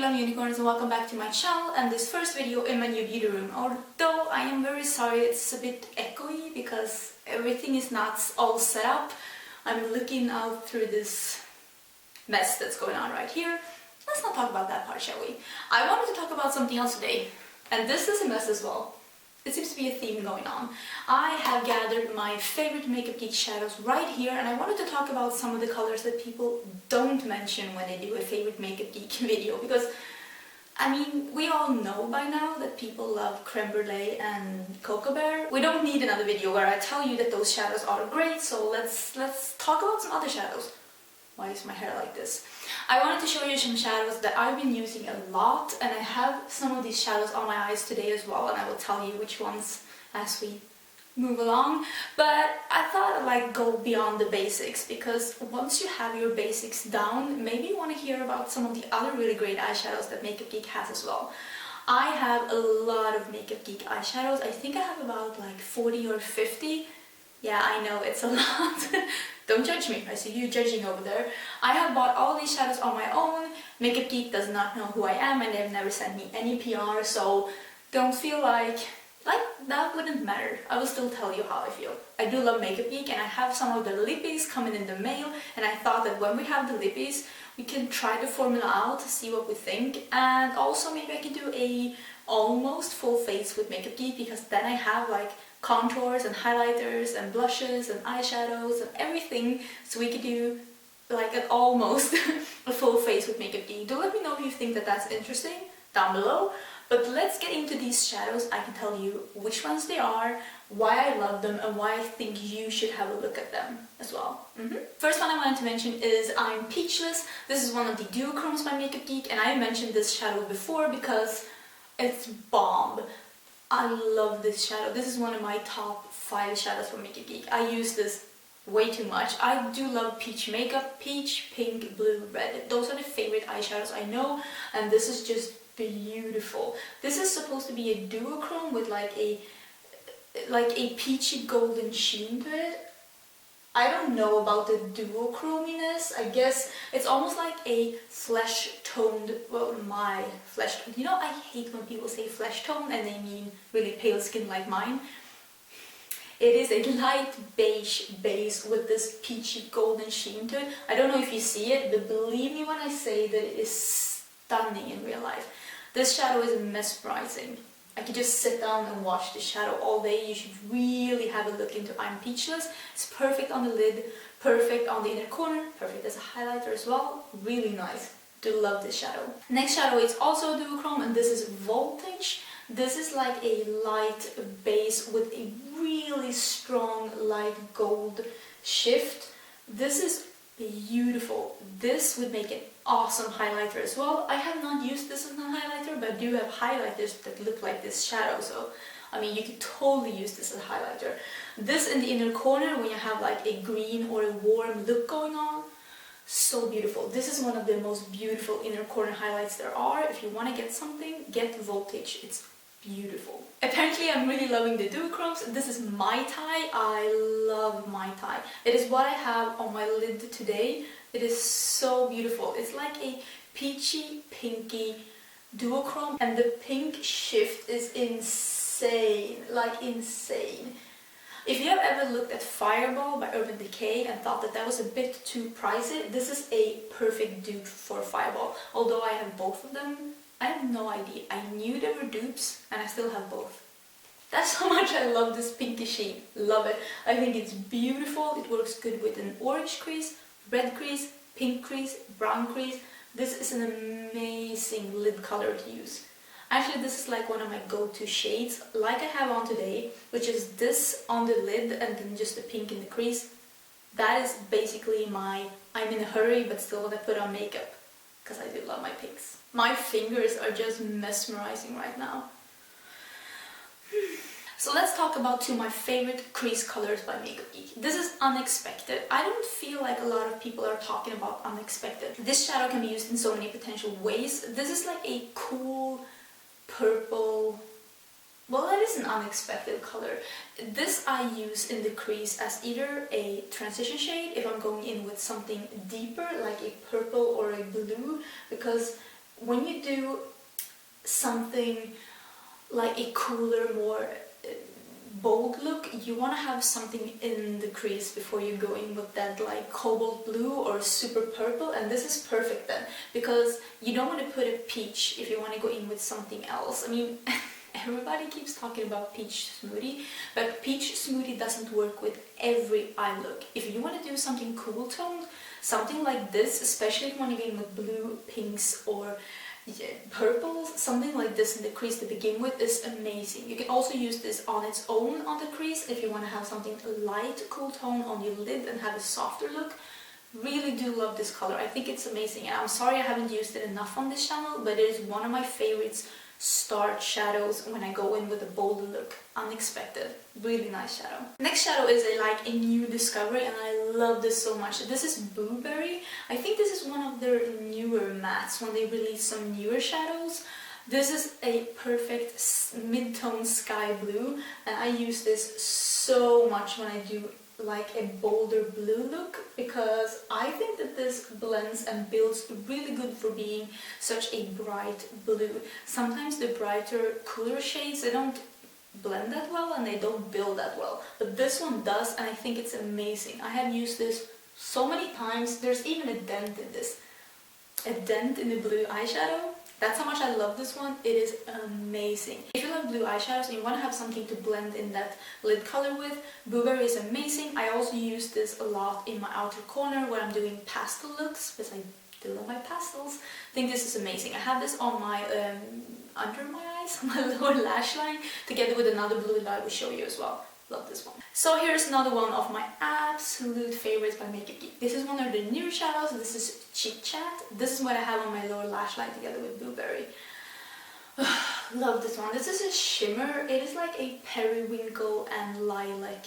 lovely unicorns, and welcome back to my channel and this first video in my new beauty room. Although I am very sorry it's a bit echoey because everything is not all set up. I'm looking out through this mess that's going on right here. Let's not talk about that part, shall we? I wanted to talk about something else today, and this is a mess as well. It seems to be a theme going on. I have gathered my favorite Makeupgeek shadows right here, and I wanted to talk about some of the colors that people don't mention when they do a favorite Makeupgeek video, because I mean, we all know by now that people love creme brulee and cocoa bear. We don't need another video where I tell you that those shadows are great, so let's talk about some other shadows. Why is my hair like this? I wanted to show you some shadows that I've been using a lot, and I have some of these shadows on my eyes today as well, and I will tell you which ones as we move along. But I thought I'd go beyond the basics, because once you have your basics down, maybe you want to hear about some of the other really great eyeshadows that Makeupgeek has as well. I have a lot of Makeupgeek eyeshadows. I think I have about 40 or 50. Yeah, I know, it's a lot. Don't judge me, I see you judging over there. I have bought all these shadows on my own. Makeupgeek does not know who I am, and they've never sent me any PR, so don't feel like that wouldn't matter. I will still tell you how I feel. I do love Makeupgeek, and I have some of the lippies coming in the mail, and I thought that when we have the lippies, we can try the formula out to see what we think, and also maybe I can do a almost full face with Makeupgeek, because then I have contours and highlighters and blushes and eyeshadows and everything, so we could do an almost a full face with Makeupgeek. Do let me know if you think that that's interesting down below. But let's get into these shadows. I can tell you which ones they are, why I love them, and why I think you should have a look at them as well. First one I wanted to mention is I'm Peachless. This is one of the duochromes by Makeupgeek, and I mentioned this shadow before because it's bomb. I love this shadow. This is one of my top 5 shadows from Makeupgeek. I use this way too much. I do love peach makeup. Peach, pink, blue, red. Those are the favorite eyeshadows I know, and this is just beautiful. This is supposed to be a duochrome with a peachy golden sheen to it. I don't know about the duochrominess. I guess it's almost like a flesh toned, well, my flesh toned. You know, I hate when people say flesh tone and they mean really pale skin like mine. It is a light beige base with this peachy golden sheen to it. I don't know if you see it, but believe me when I say that it is stunning in real life. This shadow is mesmerizing. I could just sit down and watch the shadow all day. You should really have a look into I'm Peachless. It's perfect on the lid, perfect on the inner corner, perfect as a highlighter as well. Really nice. Do love this shadow. Next shadow is also a duochrome, and this is Voltage. This is like a light base with a really strong light gold shift. This is beautiful. This would make an awesome highlighter as well. I have not used this as a highlighter, but I do have highlighters that look like this shadow, so I mean you could totally use this as a highlighter. This in the inner corner when you have a green or a warm look going on, so beautiful. This is one of the most beautiful inner corner highlights there are. If you want to get something, get Voltage. It's beautiful. Apparently I'm really loving the duochromes. This is Mai Tai. I love Mai Tai. It is what I have on my lid today. It is so beautiful. It's like a peachy pinky duochrome, and the pink shift is insane, insane. If you have ever looked at Fireball by Urban Decay and thought that that was a bit too pricey, this is a perfect dupe for Fireball. Although I have both of them, I have no idea. I knew they were dupes, and I still have both. That's how much I love this pinky sheen. Love it. I think it's beautiful. It works good with an orange crease, red crease, pink crease, brown crease. This is an amazing lid color to use. Actually, this is one of my go-to shades, like I have on today, which is this on the lid and then just the pink in the crease. That is basically my I'm in a hurry but still want to put on makeup, because I do love my pinks. My fingers are just mesmerizing right now. So let's talk about 2 of my favorite crease colors by Makeupgeek. This is Unexpected. I don't feel like a lot of people are talking about Unexpected. This shadow can be used in so many potential ways. This is like a cool purple. Well, that is an unexpected color. This I use in the crease as either a transition shade if I'm going in with something deeper, like a purple or a blue, because when you do something like a cooler, more bold look, you want to have something in the crease before you go in with that like cobalt blue or super purple, and this is perfect then, because you don't want to put a peach if you want to go in with something else. I mean, everybody keeps talking about peach smoothie, but peach smoothie doesn't work with every eye look. If you want to do something cool toned, something like this, especially if you want to go in with blue, pinks, or purples, something like this in the crease to begin with is amazing. You can also use this on its own on the crease if you want to have something light, cool tone on your lid and have a softer look. Really do love this color. I think it's amazing, and I'm sorry I haven't used it enough on this channel, but it is one of my favorites start shadows when I go in with a bolder look. Unexpected. Really nice shadow. Next shadow is like a new discovery, and I love this so much. This is Blueberry. I think this is one of their newer mattes when they release some newer shadows. This is a perfect mid-tone sky blue, and I use this so much when I do like a bolder blue look, because I think that this blends and builds really good for being such a bright blue. Sometimes the brighter, cooler shades, they don't blend that well and they don't build that well, but this one does, and I think it's amazing. I have used this so many times. There's even a dent in this, a dent in the blue eyeshadow. That's how much I love this one. It is amazing. If you love blue eyeshadows and you want to have something to blend in that lid color with, Blueberry is amazing. I also use this a lot in my outer corner when I'm doing pastel looks, because I do love my pastels. I think this is amazing. I have this on my under my eyes, my lower lash line, together with another blue that I will show you as well. Love this one. So here's another one of my absolute favorites by Makeupgeek. This is one of the newer shadows. This is Chit Chat. This is what I have on my lower lash line together with Blueberry. Love this one. This is a shimmer. It is like a periwinkle and lilac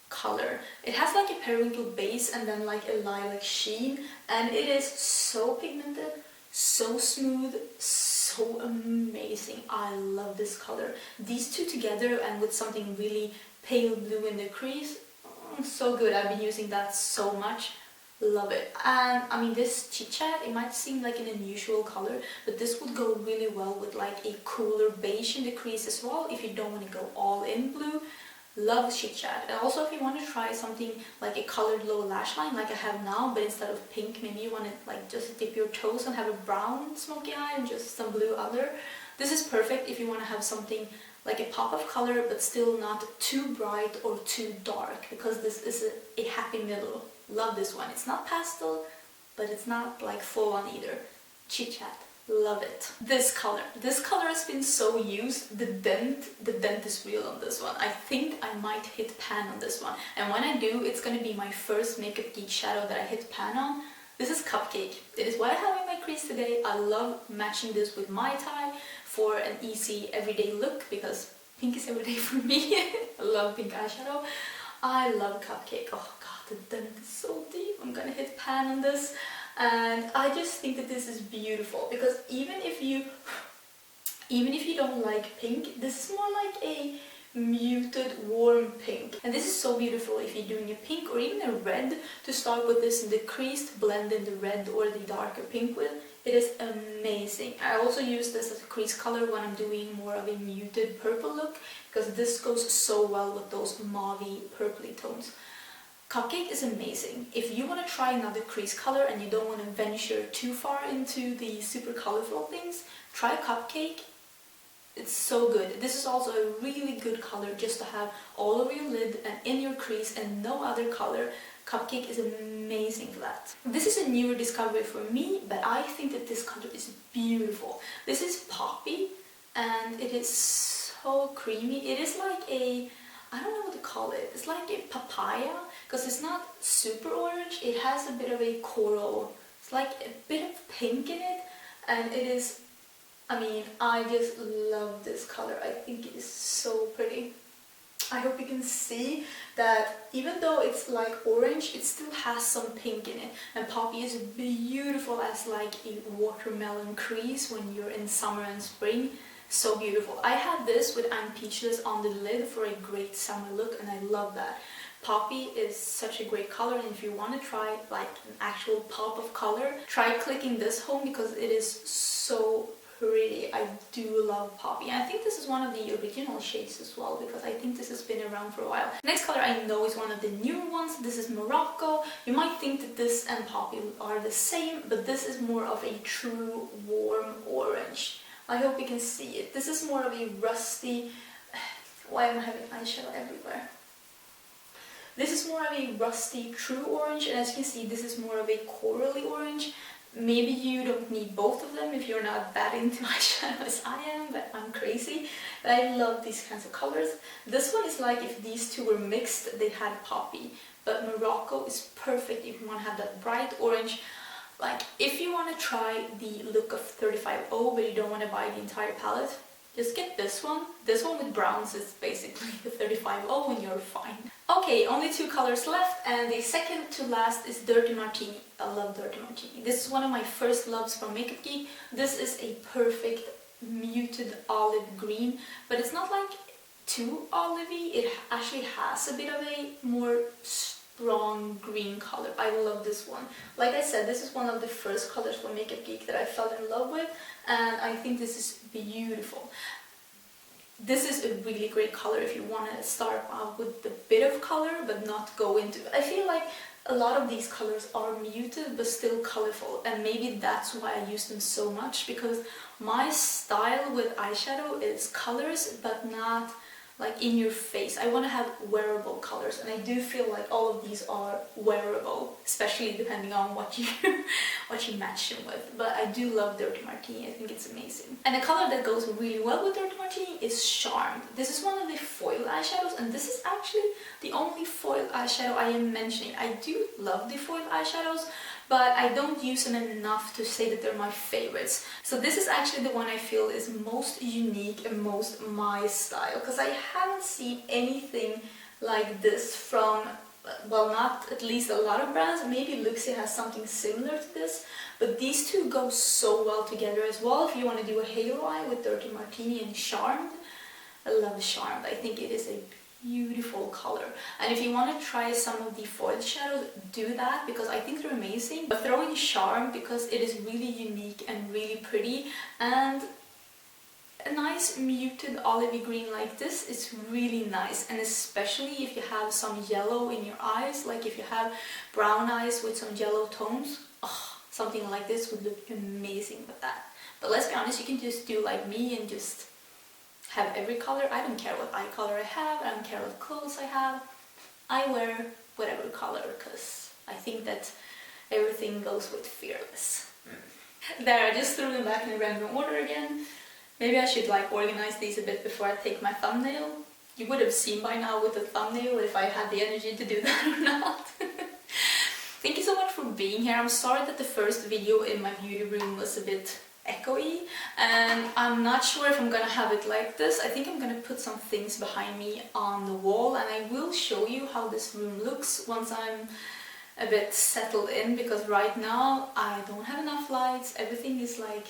color. It has like a periwinkle base and then like a lilac sheen, and it is so pigmented, so smooth, so amazing. I love this color. These two together and with something really pale blue in the crease, so good. I've been using that so much. Love it. And I mean, this Chit Chat, it might seem like an unusual color, but this would go really well with like a cooler beige in the crease as well if you don't want to go all in blue. Love Chit Chat. And also if you want to try something like a colored lower lash line like I have now, but instead of pink, maybe you want to like just dip your toes and have a brown smoky eye and just some blue other. This is perfect if you want to have something like a pop of color but still not too bright or too dark, because this is a happy middle. Love this one. It's not pastel, but it's not like full on either. Chit Chat. Love it. This color has been so used. The dent is real on this one. I think I might hit pan on this one, and when I do, it's gonna be my first Makeupgeek shadow that I hit pan on. This is Cupcake. It is what I have in my crease today. I love matching this with Mai Tai for an easy everyday look, because pink is everyday for me. I love pink eyeshadow. I love Cupcake. Oh god, the dent is so deep. I'm gonna hit pan on this. And I just think that this is beautiful, because even if you don't like pink, this is more like a muted warm pink, and this is so beautiful if you're doing a pink or even a red, to start with this in the crease to blend in the red or the darker pink with. It is amazing. I also use this as a crease color when I'm doing more of a muted purple look, because this goes so well with those mauvey purpley tones. Cupcake is amazing. If you want to try another crease color and you don't want to venture too far into the super colorful things, try Cupcake. It's so good. This is also a really good color just to have all over your lid and in your crease and no other color. Cupcake is amazing for that. This is a newer discovery for me, but I think that this color is beautiful. This is Poppy, and it is so creamy. It is like a, I don't know what to call it. It's like a papaya, because it's not super orange. It has a bit of a coral. It's like a bit of pink in it, and it is, I mean, I just love this color. I think it is so pretty. I hope you can see that even though it's like orange, it still has some pink in it. And Poppy is beautiful as like a watermelon crease when you're in summer and spring. So beautiful. I had this with I'm Peachless on the lid for a great summer look, and I love that. Poppy is such a great color, and if you want to try like an actual pop of color, try clicking this home, because it is so love Poppy. And I think this is one of the original shades as well, because I think this has been around for a while. Next color I know is one of the newer ones. This is Morocco. You might think that this and Poppy are the same, but this is more of a true warm orange. I hope you can see it. This is more of a rusty... Why am I having eyeshadow everywhere? This is more of a rusty true orange, and as you can see, this is more of a corally orange. Maybe you don't need both of them if you're not that into eyeshadow as I am, but I'm crazy. But I love these kinds of colors. This one is like if these two were mixed, they had Poppy. But Morocco is perfect if you want to have that bright orange. Like, if you want to try the look of 35 but you don't want to buy the entire palette, just get this one. This one with browns is basically the 35 and you're fine. Okay, only 2 colors left, and the second to last is Dirty Martini. I love Dirty Martini. This is one of my first loves from Makeupgeek. This is a perfect muted olive green, but it's not like too olivey. It actually has a bit of a more strong green color. I love this one. Like I said, this is one of the first colors from Makeupgeek that I fell in love with, and I think this is beautiful. This is a really great color if you want to start out with a bit of color but not go into... I feel like a lot of these colors are muted but still colorful, and maybe that's why I use them so much, because my style with eyeshadow is colors but not like in your face. I want to have wearable colors, and I do feel like all of these are wearable, especially depending on what you match them with. But I do love Dirty Martini. I think it's amazing. And a color that goes really well with Dirty Martini is Charmed. This is one of the foil eyeshadows, and this is actually the only foil eyeshadow I am mentioning. I do love the foil eyeshadows, but I don't use them enough to say that they're my favorites. So this is actually the one I feel is most unique and most my style, because I haven't seen anything like this from, well, not at least a lot of brands. Maybe Luxie has something similar to this, but these two go so well together as well. If you want to do a halo eye with Dirty Martini and Charmed, I love Charmed. I think it is a beautiful color, and if you want to try some of the foil shadows, do that, because I think they're amazing. But throw in Charm because it is really unique and really pretty, and a nice muted olivey green like this is really nice, and especially if you have some yellow in your eyes, like if you have brown eyes with some yellow tones, something like this would look amazing with that. But let's be honest, you can just do like me and just have every color. I don't care what eye color I have, I don't care what clothes I have. I wear whatever color, because I think that everything goes with Fearless. There, I just threw them back in a random order again. Maybe I should like organize these a bit before I take my thumbnail. You would have seen by now with the thumbnail if I had the energy to do that or not. Thank you so much for being here. I'm sorry that the first video in my beauty room was a bit echoey, and I'm not sure if I'm gonna have it like this. I think I'm gonna put some things behind me on the wall, and I will show you how this room looks once I'm a bit settled in, because right now I don't have enough lights. Everything is like...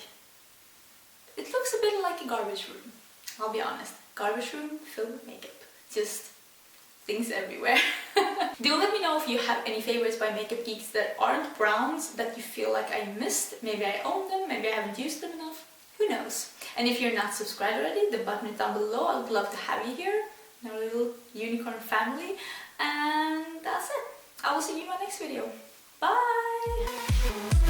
it looks a bit like a garbage room. I'll be honest. Garbage room filled with makeup. Just things everywhere. Do let me know if you have any favorites by Makeupgeeks that aren't browns that you feel like I missed. Maybe I own them, maybe I haven't used them enough. Who knows? And if you're not subscribed already, the button is down below. I would love to have you here in our little unicorn family. And that's it. I will see you in my next video. Bye!